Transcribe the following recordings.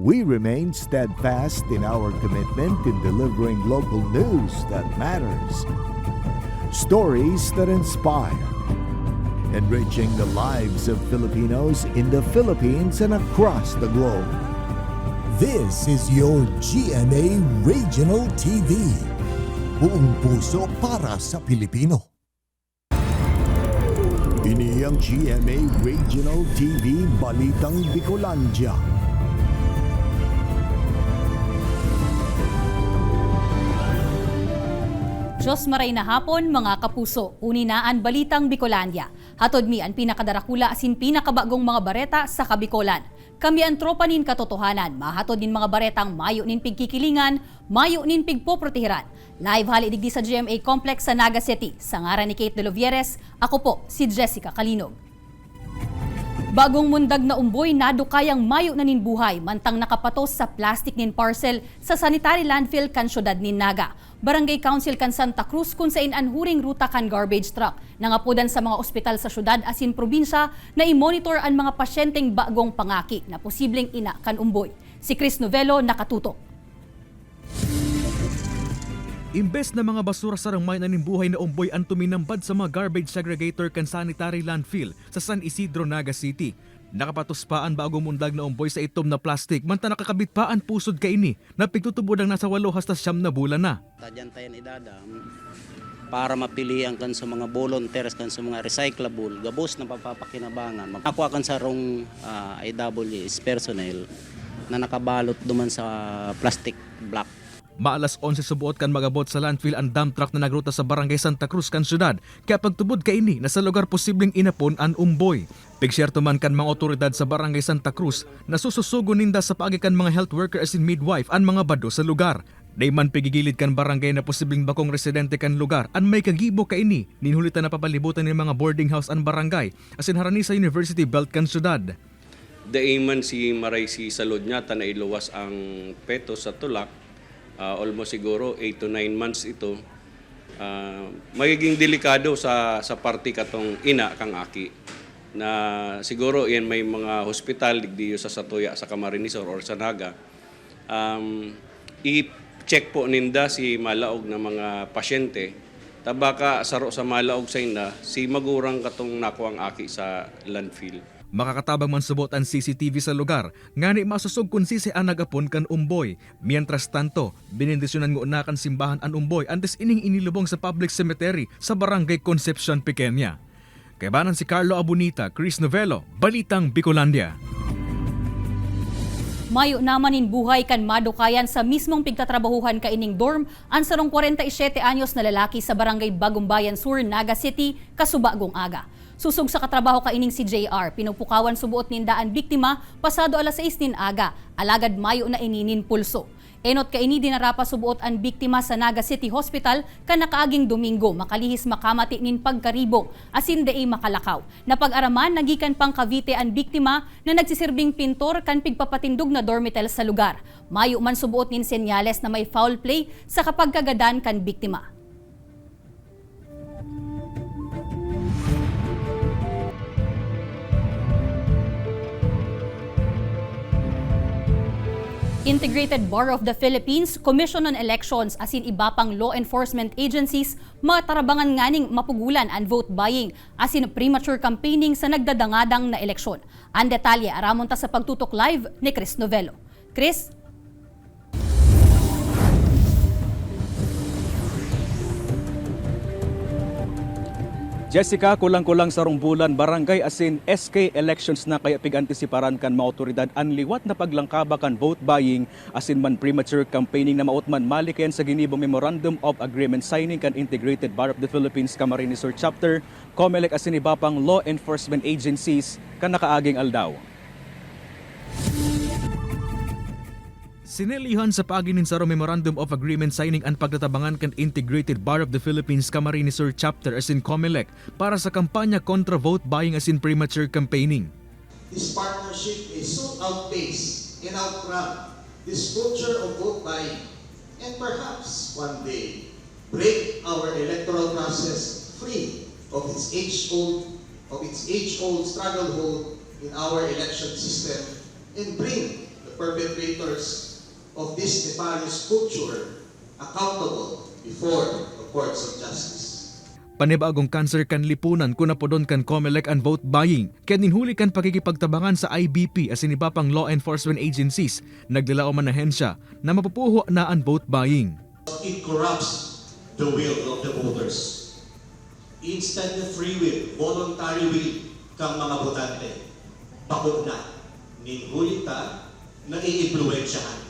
We remain steadfast in our commitment in delivering local news that matters, stories that inspire, enriching the lives of Filipinos in the Philippines and across the globe. This is your GMA Regional TV. Buong puso para sa Pilipino. Ini ang GMA Regional TV Balitang Bicolandia. Diyos maray na hapon mga kapuso, uninaan Balitang Bicolandia. Hatod mi ang pinakadarakula asin pinakabagong mga bareta sa Kabikolan. Kami ang tropa nin katotohanan, mahatod nin mga baretang mayo nin pigkikilingan, mayo nin pigpoprotehiran. Live hali digdi sa GMA Complex sa Naga City. Sa ngaran ni Kate De Lovieres, ako po si Jessica Kalinog. Bagong mundag na umboy nadukayang mayo na nin buhay mantang nakapatos sa plastic nin parcel sa sanitary landfill kan syudad nin Naga. Barangay Council kan Santa Cruz kung sain anhuring ruta kan garbage truck. Nangapudan sa mga ospital sa syudad asin probinsya na i-monitor ang mga pasyenteng bagong pangaki na posibleng ina kan umboy. Si Chris Novelo nakatutok. Imbes na mga basura sa ramay na nimbuhay na umboy ang tuminambad sa mga garbage segregator kan sanitary landfill sa San Isidro, Naga City. Nakapatos pa ang bagong mundag na umboy sa itom na plastic manta nakakabit pa ang pusod kaini na pigtutubod ang nasa 8 hasta 9 na bulan na. Tadyan tayo idadam para mapilian kan sa mga volunteers kan sa mga recyclable gabos na papapakinabangan. Makuha kan sa rong IWS personnel na nakabalot duman sa plastic block. Maalas 11 subuot kan magabot sa landfill ang dump truck na nagruta sa barangay Santa Cruz kan syudad kaya pagtubod kaini na sa lugar posibleng inapon ang umboy. Pigsyerto man kan mga otoridad sa barangay Santa Cruz na sususugo ninda sa paagikan mga health worker as in midwife ang mga bado sa lugar. Dayman pigigilid kan barangay na posibleng bakong residente kan lugar an may kagibo kaini ninhulitan na papalibutan ng mga boarding house ang barangay as in harani sa University Belt kan syudad. Daiman si Maray si Salod niya na iluwas ang peto sa tulak. Almost siguro 8 to 9 months ito. Magiging delikado sa party katong ina kang aki. Na siguro yan may mga hospital digdiyo sa Satuya, sa Camarines or sa Naga. I-check po ninda si malaog na mga pasyente. Tabaka saro sa malaog sa inda, si magurang katong nako ang aki sa landfill. Makakatabang man subot ang CCTV sa lugar, ngani masusog kung sisi ang nagapon kan umboy. Mientras tanto, binindisyonan ng unakan simbahan ang umboy antes ining inilubong sa public cemetery sa Barangay Concepcion, Pequeña. Kaibanan si Carlo Abunita, Chris Novelo, Balitang Bicolandia. Mayo naman in buhay kan madukayan sa mismong pigtatrabahuhan kaining dorm ang sarong 47 anyos na lalaki sa Barangay Bagumbayan Sur, Naga City, kasubagong aga. Susog sa katrabaho kaining si JR, pinupukawan subuot ninda ang biktima pasado alas 6 nin aga, alagad mayo na ininin pulso. Enot kaini dinarapa subuot ang biktima sa Naga City Hospital kan nakaaging Domingo, makalihis makamati nin pagkaribong, asin dei makalakaw. Napag-araman nagikan pang Cavite ang biktima na nagsisirbing pintor kan pigpapatindog na dormitel sa lugar. Mayo man subuot nin senyales na may foul play sa kapagkagadan kan biktima. Integrated Bar of the Philippines, Commission on Elections asin iba pang law enforcement agencies matarabangan nganing mapugulan ang vote buying asin premature campaigning sa nagdadangadang na eleksyon. Ang detalye aramon ta sa pagtutok live ni Chris Novelo. Chris? Jessica, kulang-kulang sa bulan barangay asin SK elections na kaya pig-antisiparan kan mga otoridad ang liwat na paglangkaba kan vote buying asin man premature campaigning na mautman maliken sa ginibong Memorandum of Agreement signing kan Integrated Bar of the Philippines Camarines Sur Chapter, COMELEC asin iba pang law enforcement agencies kan nakaaging aldaw. Sinilihan sa paginin sa Memorandum of Agreement signing ang pagtatabangan kan Integrated Bar of the Philippines Camarines Sur Chapter as in COMELEC para sa kampanya kontra vote buying as in premature campaigning. This partnership is so outpaced and outrun this culture of vote buying and perhaps one day break our electoral process free of its age-old struggle hold in our election system and bring the perpetrators of this nefarious culture accountable before the courts of justice. Panibagong cancer kan lipunan kuna podon kan COMELEC ang vote buying. Kaya ninhuli kan pakikipagtabangan sa IBP as iba pang law enforcement agencies. Nagdala o manahensya na mapupuho na ang vote buying. It corrupts the will of the voters. Instant free will, voluntary will kang mga botante. Bakod na, ninghuli ta na i-influensyahan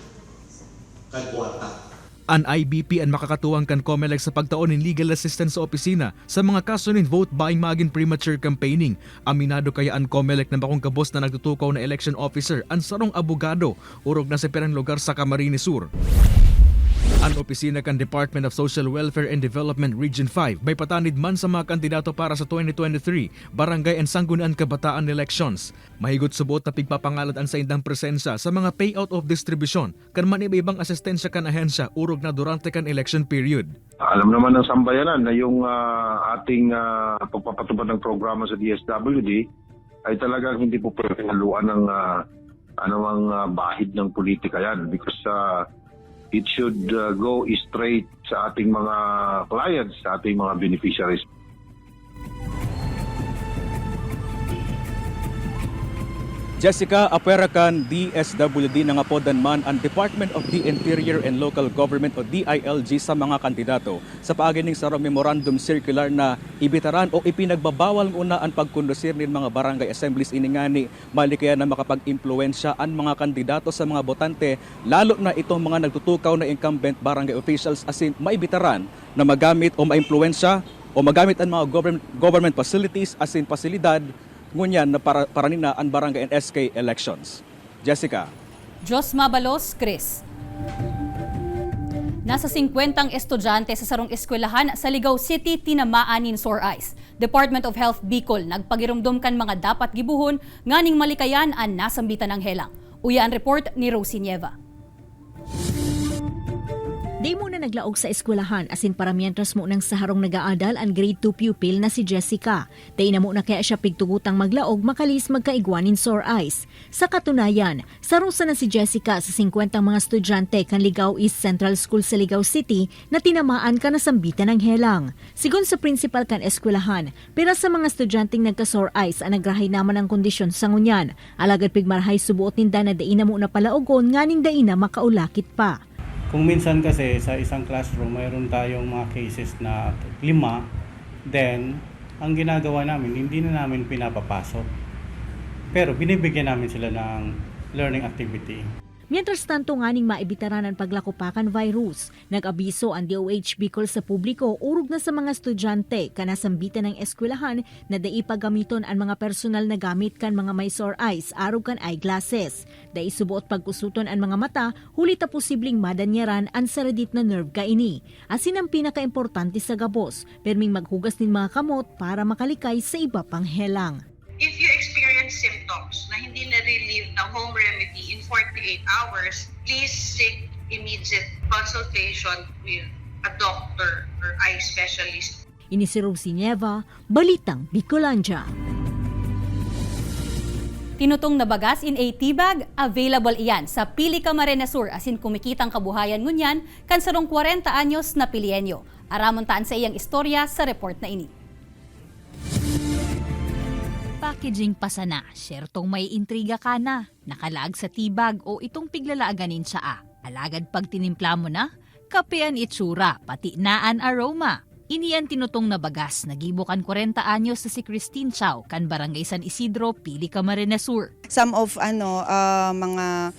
kagwata. Ang IBP ang makakatuwang kan COMELEC sa pagtaon ng legal assistance sa opisina sa mga kaso ng vote buying maging premature campaigning. Aminado kaya ang COMELEC na bakong kabos na nagtutukaw na election officer ang sarong abogado urog na sa pirang lugar sa Camarines Sur. Ang opisina kan Department of Social Welfare and Development Region 5 may patanid man sa mga kandidato para sa 2023 Barangay and Sangguniang Kabataan elections. Mahigot subot na pigpapangalad ang sa indang presensya sa mga payout of distribution kan man iba-ibang asistensya kan ahensya urog na durante kan election period. Alam naman ng sambayanan na yung ating pagpapatupad ng programa sa DSWD ay talagang hindi po pwede haluan ng anumang bahid ng politika yan because it should go straight sa ating mga clients, sa ating mga beneficiaries. Jessica Aperacan, DSWD na nga podan man ang Department of the Interior and Local Government o DILG sa mga kandidato sa paagining sarong memorandum circular na ibitaran o ipinagbabawal una ang pagkondusir ng mga barangay assemblies iningani mali kaya na makapag-impluensya ang mga kandidato sa mga botante lalo na itong mga nagtutukaw na incumbent barangay officials asin maibitaran na magamit o maimpluensya o magamit ang mga government facilities asin pasilidad ngunyan na para nina ang barangay and SK elections. Jessica. Jos Mabalos, Chris. Nasa 50 estudyante sa sarong eskwelahan sa Ligao City tinamaan nin sore eyes. Department of Health Bicol nagpagirumdum kan mga dapat gibuhon nganing malikayan ang nasambitan ng helang. Uya ang report ni Rosie Nieva. Di mo na naglaog sa eskwelahan asin para mientras mo nang saharong nag-aadal ang grade 2 pupil na si Jessica. Di na mo na kaya siya pigtugutang maglaog makalis magkaigwanin sore eyes. Sa katunayan, sarusa na si Jessica sa 50 mga estudyante kan Ligao East Central School sa Ligao City na tinamaan ka na sambitan ng helang. Sigon sa principal kan eskwelahan, pira sa mga estudyanteng nagka-sore eyes ang nagrahay naman ang kondisyon sa ngunyan. Alagad pigmarhay subuot ninda na daina mo na palaugon nganing daina makaulakit pa. Kung minsan kasi sa isang classroom mayroon tayong mga cases na 5, then ang ginagawa namin hindi na namin pinapapasok. Pero binibigyan namin sila ng learning activity. Mientras tanto nganing maibitaran ang paglakupakan virus, nag-abiso ang DOH Bicol sa publiko urog na sa mga estudyante kanasambitan ng eskwelahan na dai pagamiton ang mga personal na gamit kan mga may sore eyes arog kan eyeglasses. Dai subuot pag-usuton ang mga mata huli ta posibleng madanyaran ang saradit na nerve kaini. Asin ang pinakaimportante sa gabos, perming maghugas nin mga kamot para makalikay sa iba pang helang. If you experience symptoms na hindi na-relieve ng home remedy in 48 hours, please seek immediate consultation with a doctor or eye specialist. Ini si Rosie Nieva, Balitang Bicolandia. Tinutong na bagas in a tea bag, available iyan sa Pili Camarines Sur asin kumikitang kabuhayan ngunyan kan sarong 40 anyos na Pilienyo. Aramon taan sa iyang istorya sa report na ini. Packaging pasana, syertong may intriga ka na, nakalaag sa tibag o itong piglalaganin siya. Alagad pag tinimpla mo na, kapean itsura, pati naan aroma. Iniyan tinutong na bagas, nagibukan 40 anyos sa si Christine Chow, kan Barangay San Isidro, Pili Camarines Sur. Some of mga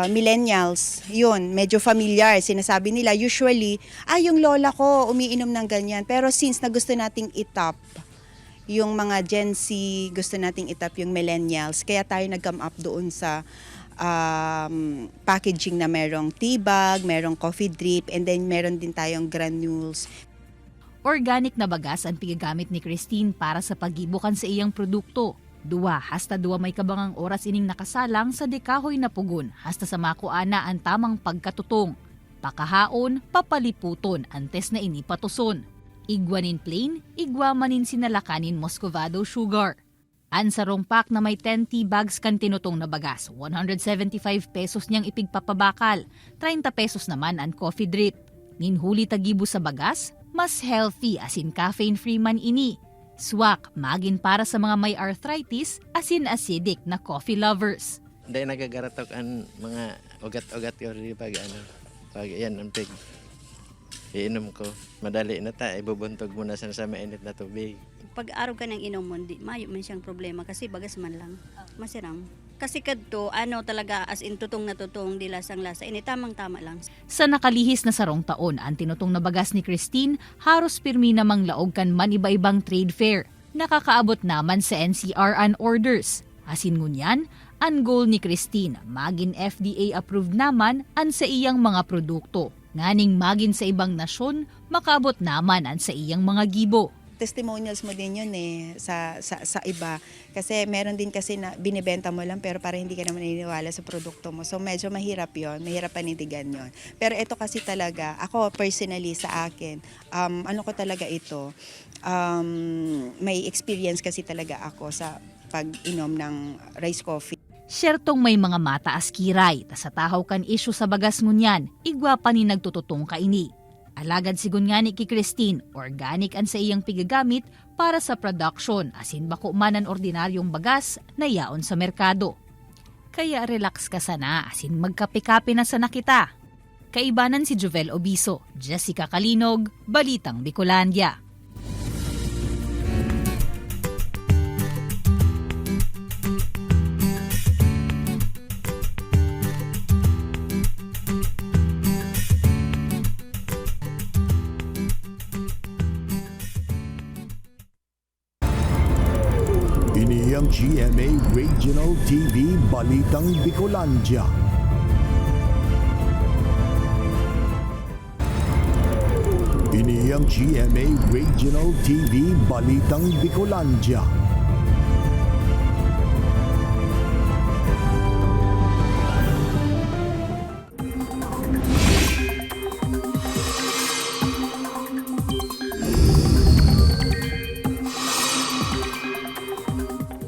millennials, yun, medyo familiar. Sinasabi nila, usually, yung lola ko umiinom ng ganyan. Pero since na gusto nating itap, yung mga Gen Z, gusto nating itap yung millennials. Kaya tayo nag-come up doon sa packaging na merong tea bag, merong coffee drip, and then meron din tayong granules. Organic na bagas ang pigagamit ni Christine para sa paggibukan sa iyang produkto. 2 hasta 2 may kabangang oras ining nakasalang sa dekahoy na pugon hasta sa makuana ang tamang pagkatutong. Pakahaon, papaliputon, antes na inipatuson. Igwanin plain, igwamanin sinalakanin Muscovado sugar. Ang sarong pack na may 10 tea bags kan tinutong na bagas, 175 pesos niyang ipigpapabakal, 30 pesos naman ang coffee drip. Ninhuli tagibo sa bagas, mas healthy asin caffeine-free man ini. Swak, magin para sa mga may arthritis, asin acidic na coffee lovers. Hindi nagagaratok ang mga ugat-ugat ko pag yan ang pig. Iinom ko. Madali na ta, ibubuntog mo na sa mainit na tubig. Pag araw ka ng inom mo, mayo man siyang problema kasi bagas man lang. Masiram. Kasi kadto, talaga as in tutong na tutong di lasang lasa. Ini tamang-tama lang. Sa nakalihis na sarong taon, ang tinutong na bagas ni Christine, haros pirmi namang laog kan man iba-ibang trade fair. Nakakaabot naman sa NCR an orders. Asin ngunyan, ang goal ni Christine, magin FDA approved naman ang sa iyang mga produkto. Nganing magin sa ibang nasyon, makaabot naman ang sa iyang mga gibo. Testimonials mo din yun sa iba. Kasi meron din kasi na binibenta mo lang pero para hindi ka naman naniniwala sa produkto mo. So medyo mahirap yun, mahirap panindigan yun. Pero ito kasi talaga, ako personally sa akin, ko talaga ito, may experience kasi talaga ako sa pag-inom ng rice coffee. Siyertong may mga mataas kiray, ta sa tahaw kan issue sa bagas ngunyan, igwa pa ni nagtututong kaini. Alagad sigun nga ni ki Christine, organic ang sa iyang pigagamit para sa production, asin bako man ang ordinaryong bagas na yaon sa merkado. Kaya relax ka sana, asin magkape-kape na sana kita. Kaibanan si Jovel Obiso, Jessica Kalinog, Balitang Bicolandia. Ini ang GMA Regional TV Balitang Bicolandia. Ini ang GMA Regional TV Balitang Bicolandia.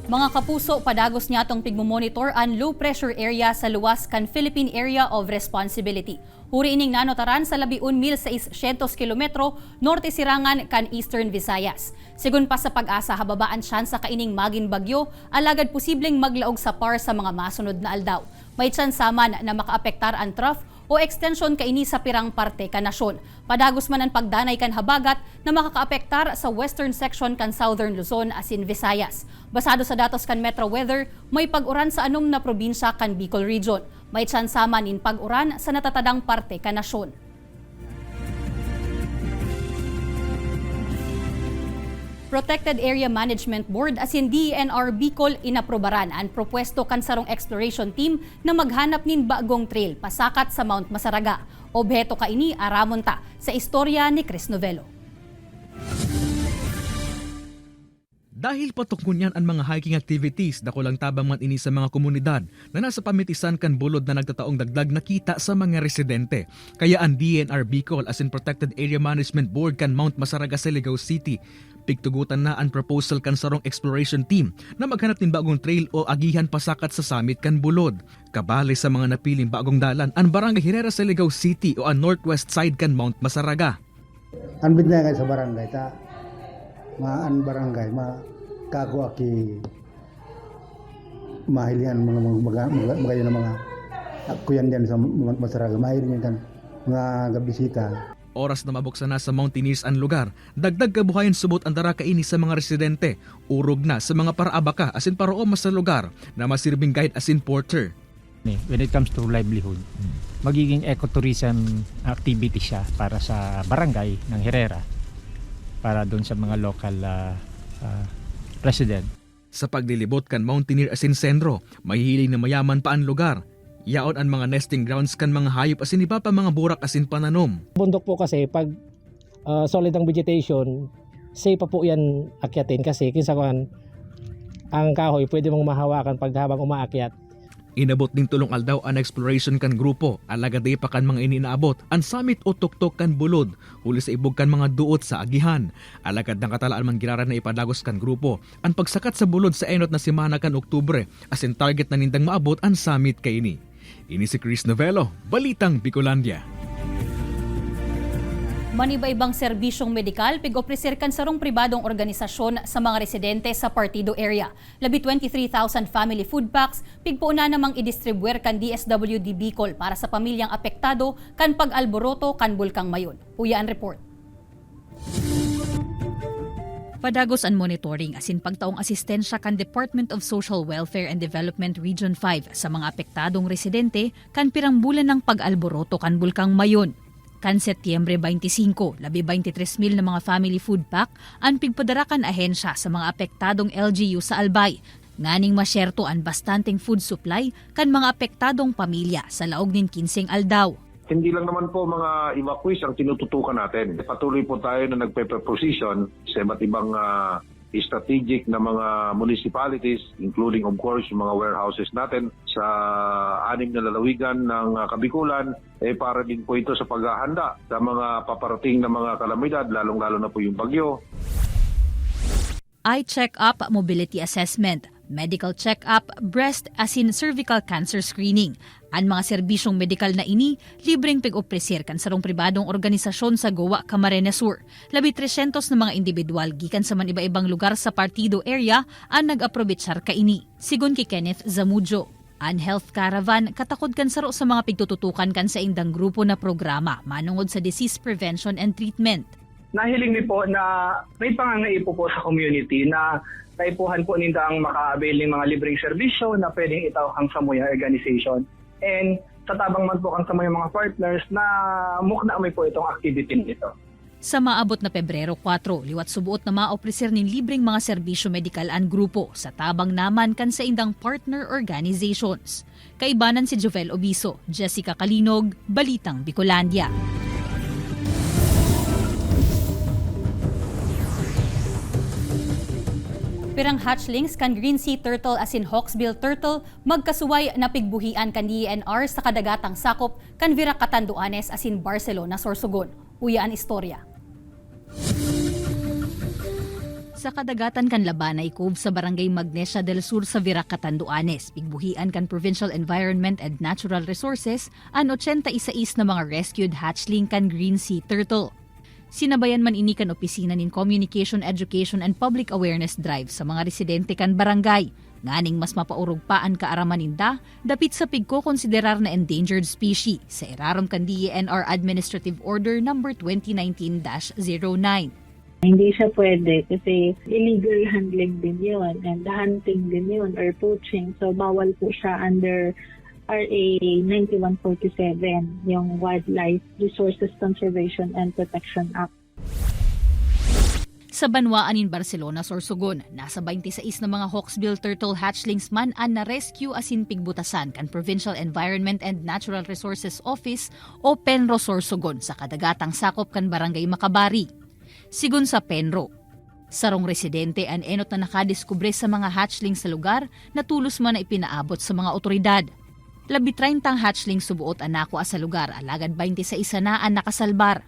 Mga kapuso, padagos niya itong pigmomonitor ang low pressure area sa luwas kan Philippine Area of Responsibility. Huri ining nanotaran sa 11,600 kilometro norte sirangan kan Eastern Visayas. Sigun pa sa pag-asa, hababaan tsansa kaining magin bagyo, alagad posibleng maglaog sa par sa mga masunod na aldaw. May tsansaman na makaapektar ang trough o extension kaini sa pirang parte kan nasyon. Padagos man ang pagdanay kan habagat na makakaapektar sa western section kan Southern Luzon asin Visayas. Basado sa datos kan Metro Weather, may pag-uran sa anom na probinsya kan Bicol Region. May tsansaman in pag-uran sa natatadang parte kan nasyon. Protected Area Management Board asin DENR Bicol inaprobaran ang propwesto kan sarong exploration team na maghanap nin bagong trail pasakat sa Mount Masaraga. Obheto kaini aramon ta sa istorya ni Chris Novello. Dahil patok ngunyan ang mga hiking activities, dako lang tabang man ini sa mga komunidad na nasa pamitisan kan bulod na nagtataong dagdag na kita sa mga residente. Kaya ang DENR Bicol as in Protected Area Management Board kan Mount Masaraga sa Ligao City, pigtugutan na ang proposal kan sarong exploration team na maghanap ng bagong trail o agihan pasakat sa summit kan bulod. Kabali sa mga napiling bagong dalan, ang Barangay Herrera sa Ligao City o ang northwest side kan Mount Masaraga. Ang bintay sa barangay ta, maan barangay kago aki mahilian mga mga kuyan diyan sa Masaraga, mahilian kan mga gabisita. Oras na mabuksan na sa Mountaineers ang lugar, dagdag kabuhayan subot ang dara kaini sa mga residente, urog na sa mga paraabaka asin paroom sa lugar na masirbing guide asin porter. When it comes to livelihood, magiging ecotourism activity siya para sa barangay ng Herrera, para doon sa mga local resident. Sa paglilibot kan Mountaineer asin sentro, mahihiling na mayaman pa ang lugar. Yaon ang mga nesting grounds kan mga hayop asin iba pa mga burak asin pananom. Bundok po kasi pag solid ang vegetation, safe pa po yan akyatin kasi kinsa kuan ang kahoy pwede mong mahawakan pag habang umaakyat. Inabot ning tulong aldaw an exploration kan grupo, alagad day pa kan mga inaabot, an summit o tuktok kan bulod, huli sa ibog kan mga duot sa agihan. Alagad ng katalaan man giraran na ipadagos kan grupo, an pagsakat sa bulod sa enot na simana kan Oktubre, as in target na nindang maabot an summit kay ini. Ini si Chris Novello, Balitang Bicolandia. Maniba-ibang serbisyong medikal pig-opreser kan sarong pribadong organisasyon sa mga residente sa partido area. Labi 23,000 family food packs pigpuuna namang i-distribuer kan DSWD Bicol para sa pamilyang apektado kan pag-alboroto kan Bulkang Mayon. Puya ang report. Padagos ang monitoring asin pagtaong asistensya kan Department of Social Welfare and Development Region 5 sa mga apektadong residente kan pirang bulan ng pag-alboroto kan Bulkang Mayon. Kan Setyembre 25, labi 23,000 na mga family food pack ang pigpadarakan ahensya sa mga apektadong LGU sa Albay. Nganing masyerto ang bastanteng food supply kan mga apektadong pamilya sa laog nin 15 aldaw. Hindi lang naman po mga evacuees ang tinututukan natin. Patuloy po tayo na nagpe-position sa iba't ibang strategic na mga municipalities, including of course yung mga warehouses natin sa 6 na lalawigan ng Kabikulan, para din po ito sa paghahanda sa mga paparating na mga kalamidad, lalong-lalo na po yung bagyo. Eye check-up, mobility assessment, medical check-up, breast asin cervical cancer screening. Ang mga serbisyong medikal na ini, libreng pig-opreser kan sarong pribadong organisasyon sa Goa, Camarines Sur. Labi 300 na mga individual gikan sa man iba-ibang lugar sa partido area ang nag-aprobetsar ka ini. Sigon kay Kenneth Zamudio, ang health caravan katakod kan saro sa mga pigtututukan kan sa indang grupo na programa manungod sa disease prevention and treatment. Nahiling ni po na may pangangaipo po sa community na taipuhan po ninda ang maka-avail ng mga libreng serbisyo na pwedeng itawag sa mga organization. And tatabang man po kang sa mga partners na mukna may po itong activity nito. Sa maabot na Pebrero 4, liwat subuot na maopreser nin libreng mga serbisyo medikal ang grupo sa tabang naman kan sa indang partner organizations. Kaibanan si Jovel Obiso, Jessica Kalinog, Balitang Bicolandia. Pirang hatchlings kan green sea turtle asin hawksbill turtle magkasuway na pigbuhian kan DENR sa kadagatang sakop kan Virac Catanduanes asin Barcelona, Sorsogon. Uya ang istorya. Sa kadagatan kan Labanay Cove sa Barangay Magnesia del Sur sa Virac Catanduanes, pigbuhian kan Provincial Environment and Natural Resources ang 81 na mga rescued hatchling kan green sea turtle. Sinabayan man ini kan opisina nin Communication, Education and Public Awareness Drive sa mga residente kan barangay. Nganing mas mapaurog pa ang kaaraman ninda, dapit sa pigko-konsiderar na endangered species sa irarom kan DENR Administrative Order No. 2019-09. Hindi siya pwede kasi illegal handling din yun and hunting din yun or poaching. So bawal po siya under RA 9147, yung Wildlife Resources Conservation and Protection Act. Sa Banwaan in Barcelona, Sorsogon, nasa 26 na mga hawksbill turtle hatchlings man ang na-rescue asin pigbutasan kan Provincial Environment and Natural Resources Office o Penro, Sorsogon sa kadagatang sakop kan Barangay Macabari. Sigun sa Penro, sarong residente ang enot na nakadiskubre sa mga hatchlings sa lugar na tulos man na ipinaabot sa mga otoridad. Labi 30 hatchling subuot ang nakuha sa lugar, alagad 26 na ang nakasalbar.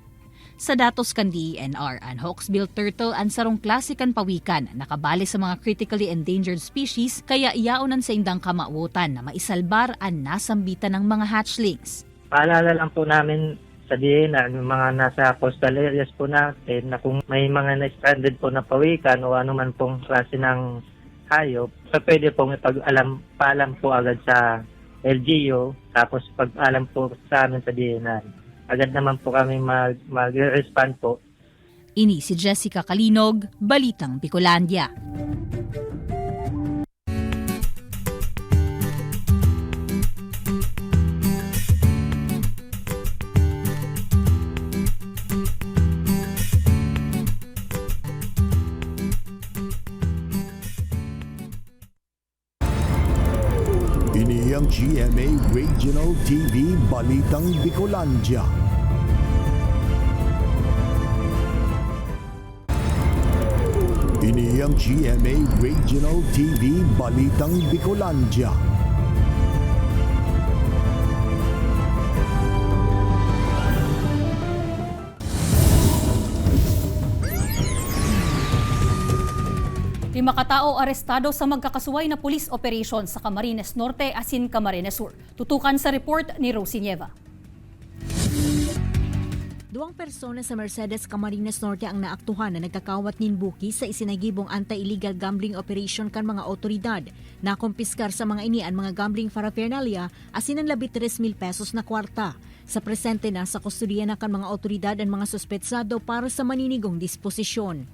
Sa datos kan DENR, ang hawksbill turtle ang sarong klase kan pawikan, nakabali sa mga critically endangered species, kaya iyaonan sa indang kamautan na maisalbar ang nasambitan ng mga hatchlings. Paalala lang po namin sa DENR, yung mga nasa coastal areas po natin, na kung may mga na-stranded po na pawikan o ano man pong klase ng hayop, pwede pong paalam po agad sa LGU, tapos pag-alam po sa amin sa DENR. Agad naman po kami mag-respond po. Ini si Jessica Kalinog, Balitang Bicolandia. Ini ang GMA Regional TV Balitang Bicolandia. Ini ang GMA Regional TV Balitang Bicolandia. 5 katao arestado sa magkakasuway na police operation sa Camarines Norte asin Camarines Sur. Tutukan sa report ni Rosie Nieva. 2 persona sa Mercedes Camarines Norte ang naaktuhan na nagkakawat nin buki sa isinagibong anti-illegal gambling operation kan mga otoridad. Nakumpiskar sa mga ini ang mga gambling paraphernalia asin ang 13,000 pesos na kwarta. Sa presente na sa kustodiya na kan mga otoridad ang mga suspetsado para sa maninigong disposisyon.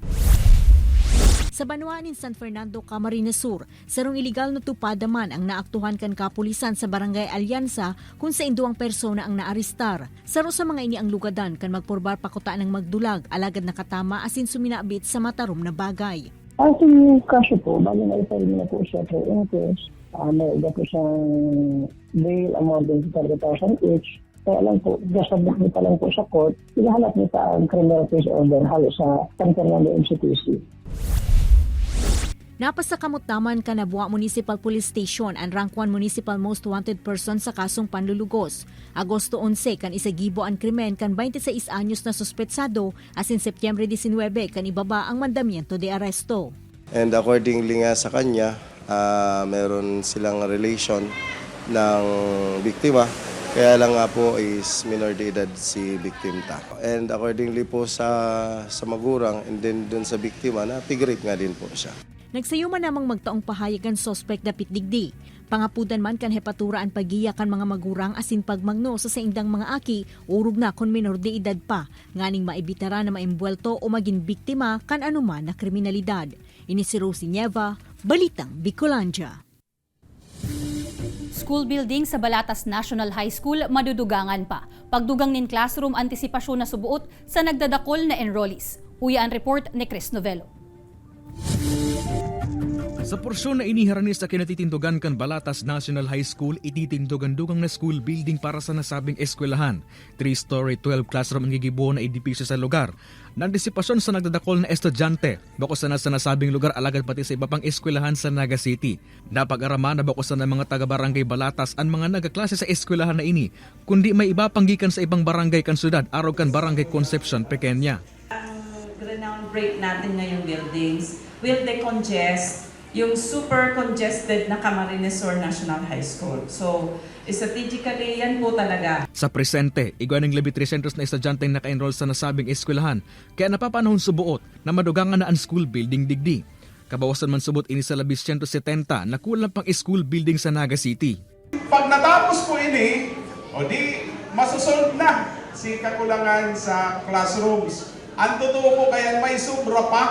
Sa Banwaan in San Fernando, Camarines Sur, sarong iligal na tupadaman ang naaktuhan kan kapulisan sa Barangay Alianza kung sa 2 persona ang naaristar. Saro sa mga ini ang lugadan kan magpurbar pakutaan ng magdulag, alagad nakatama asin suminabit sa matarom na bagay. Ang kaso po, bali na iparin na po siya for interest. May iba po siyang bail amount din sa 30,000 each. Kaya lang po, gasabak niya pa lang po sa court, ilahalap niya pa ang criminal case order halos sa San Fernando MCTC. Napasakamot naman Kanabuwa Municipal Police Station ang rank 1 Municipal Most Wanted Person sa kasong panlulugos. Agosto 11 kan isagibo ang krimen kan 26 anyos na suspetsado asin Setyembre 19 kan ibaba ang mandamiento de aresto. And accordingly nga sa kanya, meron silang relation ng biktima. Kaya lang nga po is minor de edad si biktima. And accordingly po sa magurang and then dun sa biktima na pig-rape nga din po siya. Nagsayuman namang magtaong pahayagan sospek dapit digdi. Pangapudan man kan hepatura ang pagiya kan mga magurang asin pagmangno sa saindang mga aki, urog na kon minor de edad pa, nganing maibitara na maimbuelto o maging biktima kan anuman na kriminalidad. Ini si Rosie Nieva, Balitang Bicolandia. School building sa Balatas National High School madudugangan pa. Pagdugang nin classroom antisipasyon na subuot sa nagdadakol na enrollees. Uya ang report ni Chris Novello. Sa porsyon na iniharani sa kinatitindugan kan Balatas National High School, ititindugan-dugang na school building para sa nasabing eskwelahan. 3-story, 12 classroom ang gigibuo na edifisyo sa lugar. Nandisipasyon sa nagdadakol na estudyante, bakusan na sa nasabing lugar alagad pati sa iba pang eskwelahan sa Naga City. Napag-araman na bakusan ng mga taga-barangay Balatas ang mga nagaklase sa eskwelahan na ini, kundi may iba panggikan sa ibang barangay kan syudad, araw kan Barangay Concepcion, Pequeña. Ang ground break natin ngayong buildings will decongest yung super congested na Camarines Sur National High School. So, strategically, yan po talaga. Sa presente, iguaning 300 na estudyanteng naka-enroll sa nasabing eskwelahan, kaya napapanahon subuot na madugangan na ang school building digdi. Kabawasan man subot ini sa 170 na kulang pang school building sa Naga City. Pag natapos po ini, o di masusolve na si kakulangan sa classrooms. Ang totoo po kaya may sobra pa.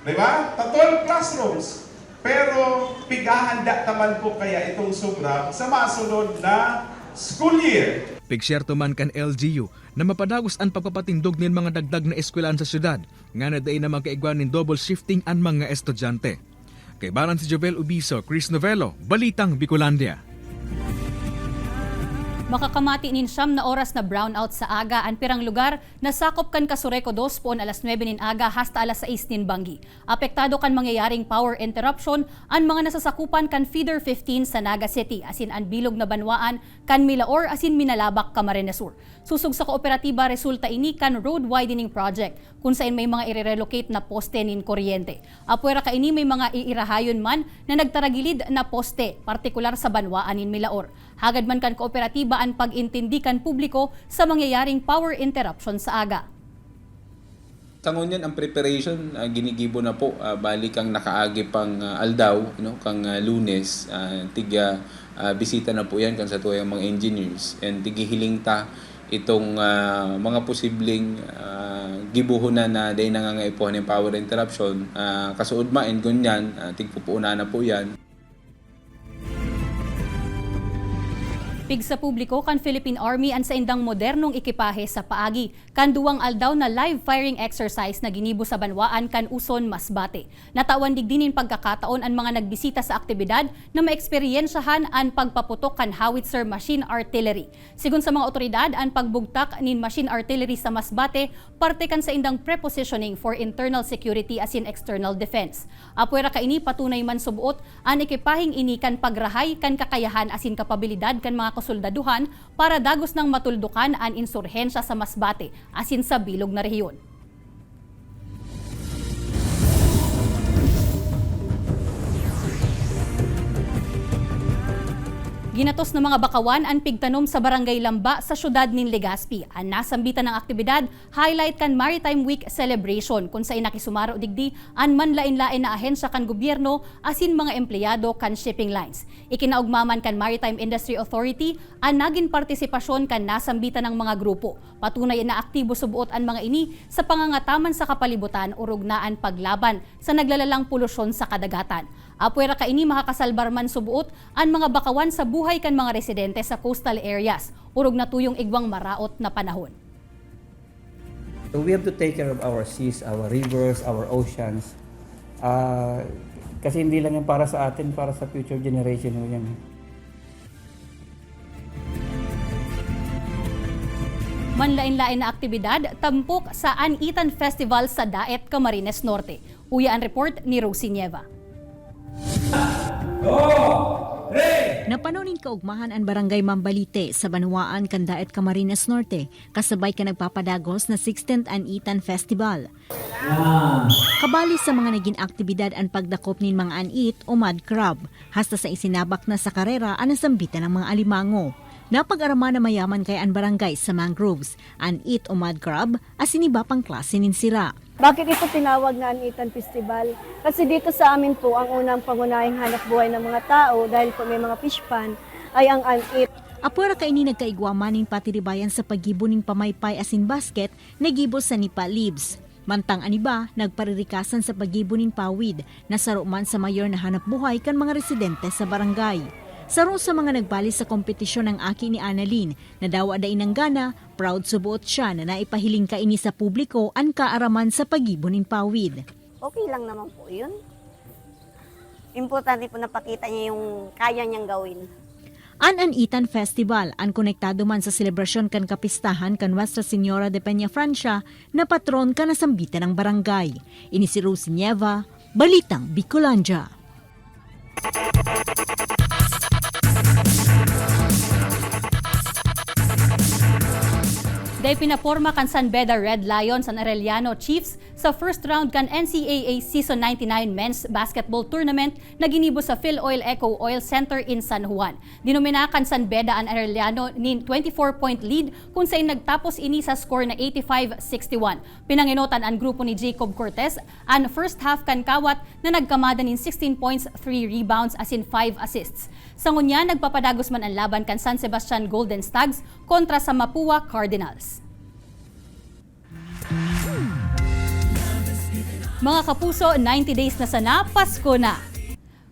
Diba? 12 classrooms. Pero pigahanda naman po kaya itong sobra sa masunod na school year. Pigsyerto man kan LGU na mapadagos ang pagpapatindog ng mga dagdag na eskwelahan sa syudad, nga na day na magkaigwan ng double shifting ang mga estudyante. Kay Baran si Jovel Ubiso, Chris Novello, Balitang Bicolandia. Makakamati nin 9 na oras na brownout sa aga ang pirang lugar na sakop kan Kasureco 2 poon alas 9 nin aga hasta alas 6 nin Banggi. Apektado kan mangyayaring power interruption ang mga nasasakupan kan Feeder 15 sa Naga City asin ang bilog na Banwaan kan Milaor asin Minalabak, Camarines Sur. Susug sa kooperatiba resulta ini kan road widening project kung saan may mga irerelocate na poste nin kuryente. Apuera ka ini may mga iirahayon man na nagtaragilid na poste, partikular sa Banwaan nin Milaor. Hagad man kan kooperatiba ang pag-intindi kan publiko sa mangyayaring power interruption sa aga. Tangon yan ang preparation, ginigibo na po, balik ang nakaagi pang aldaw, kang Lunes, tiga bisita na po yan kan sa tuyang mga engineers and tigihiling ta itong mga posibleng gibuhunan na day nangangaipuhan ng power interruption. Kasuod main ganyan, tigpupuuna na po yan. Pig sa publiko kan Philippine Army ang sa indang modernong ekipahe sa paagi kan duwang aldaw na live firing exercise na ginibo sa Banwaan kan Uson, Masbate. Natawan digdinin pagkakataon ang mga nagbisita sa aktibidad na maeksperiensyahan ang pagpaputok kan howitzer machine artillery. Sigun sa mga otoridad, ang pagbugtak nin machine artillery sa Masbate parte kan sa indang prepositioning for internal security asin external defense. Apuera ka ini patunay man subuot ang ekipaheng ini kan pagrahay kan kakayahan asin kapabilidad kan mga kasoldaduhan para dagos ng matuldukan ang insurhensya sa Masbate asin sa bilog na rehiyon. Ginatos ng mga bakawan ang pigtanom sa Barangay Lamba sa syudad nin Legazpi. Ang nasambitan ng aktibidad, highlight kan Maritime Week celebration kung sa inakisumaro digdi ang manlain-lain na ahensya kan gobyerno asin mga empleyado kan shipping lines. Ikinaugmaman kan Maritime Industry Authority ang naging partisipasyon kan nasambitan ng mga grupo. Patunay na aktibo subuot ang mga ini sa pangangataman sa kapalibutan o rugnaan paglaban sa naglalalang polusyon sa kadagatan. Apwera ka ini makakasalbar man subuot ang mga bakawan sa buhay kan mga residente sa coastal areas. Urog na tuyong igwang maraot na panahon. So we have to take care of our seas, our rivers, our oceans. Kasi hindi lang yan para sa atin, para sa future generation mo yan. Manlain-lain na aktibidad, tampok sa Anitan Festival sa Daet, Camarines Norte. Uya ang report ni Rosie Nieva. Napanonin kaugmahan ang Barangay Mambalite sa Banuaan, Candaet, Camarines Norte, kasabay ka nagpapadagos na 16th Anitan Festival. Kabali sa mga naging aktibidad ang pagdakop nin mga anit o mud crab, hasta sa isinabak na sa karera ang nasambitan ng mga alimango. Napag-arama na mayaman kay ang barangay sa mangroves, anit o mud crab, as iniba pang klase nin sira. Bakit ito tinawag na Anitan Festival? Kasi dito sa amin po, ang unang pangunahing hanap buhay ng mga tao, dahil po may mga fish pan, ay ang anit. Apura ka ini nagkaigwamaning patiribayan sa paggibo ning pamaypay asin basket, nagibo sa nipa leaves. Mantang aniba, nagparirikasan sa paggibo ning pawid, na saruman sa mayor na hanap buhay kan mga residente sa barangay. Saro sa mga nagbali sa kompetisyon ng aki ni Annalyn, na dawa da inang gana, proud subuot siya na naipahiling ka ini sa publiko ang kaaraman sa pag-ibon ng pawid. Okay lang naman po yun. Importante po napakita niya yung kaya niyang gawin. An Anitan Festival, ang konektado man sa selebrasyon kan kapistahan kan Nuestra Señora de Peña Francia na patron kan nasambitan ng barangay. Ini si Rosie Nieva, Balitang Bicolandia. Dahil pinaporma kan San Beda Red Lions ang Arellano Chiefs sa first round kan NCAA Season 99 Men's Basketball Tournament na ginibo sa Philoil Eco Oil Center in San Juan. Dinomina kan San Beda ang Arellano nin 24-point lead kung saan nagtapos ini sa score na 85-61. Pinanginotan ang grupo ni Jacob Cortez ang first half kan kawat na nagkamada nin 16 points, 3 rebounds asin 5 assists. Sa ngunya, nagpapadagos man ang laban kan San Sebastian Golden Stags kontra sa Mapua Cardinals. Mga kapuso, 90 days na sana, Pasko na!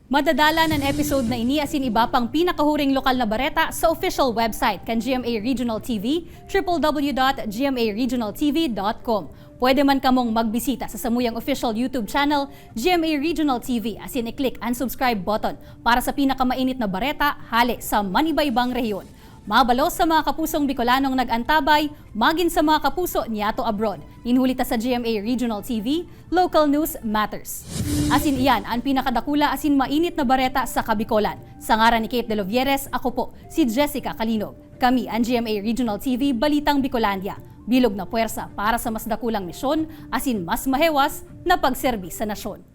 Madadala ng episode na ini asin iba pang pinakahuring lokal na bareta sa official website kan GMA Regional TV, www.gmaregionaltv.com. Pwede man kamong magbisita sa samuyang official YouTube channel, GMA Regional TV, asin i-click ang subscribe button para sa pinakamainit na bareta hali sa manibaybang rehiyon. Mabalo sa mga kapusong Bicolanong nag-antabay, magin sa mga kapuso niyato abroad. Ninhulita sa GMA Regional TV, Local News Matters. Asin iyan ang pinakadakula asin mainit na bareta sa Kabicolan. Sa ngaran ni Kate De Lovieres, ako po si Jessica Kalinog. Kami ang GMA Regional TV, Balitang Bicolandia. Bilog na puwersa para sa mas dakulang misyon, asin mas mahewas na pagserbi sa nasyon.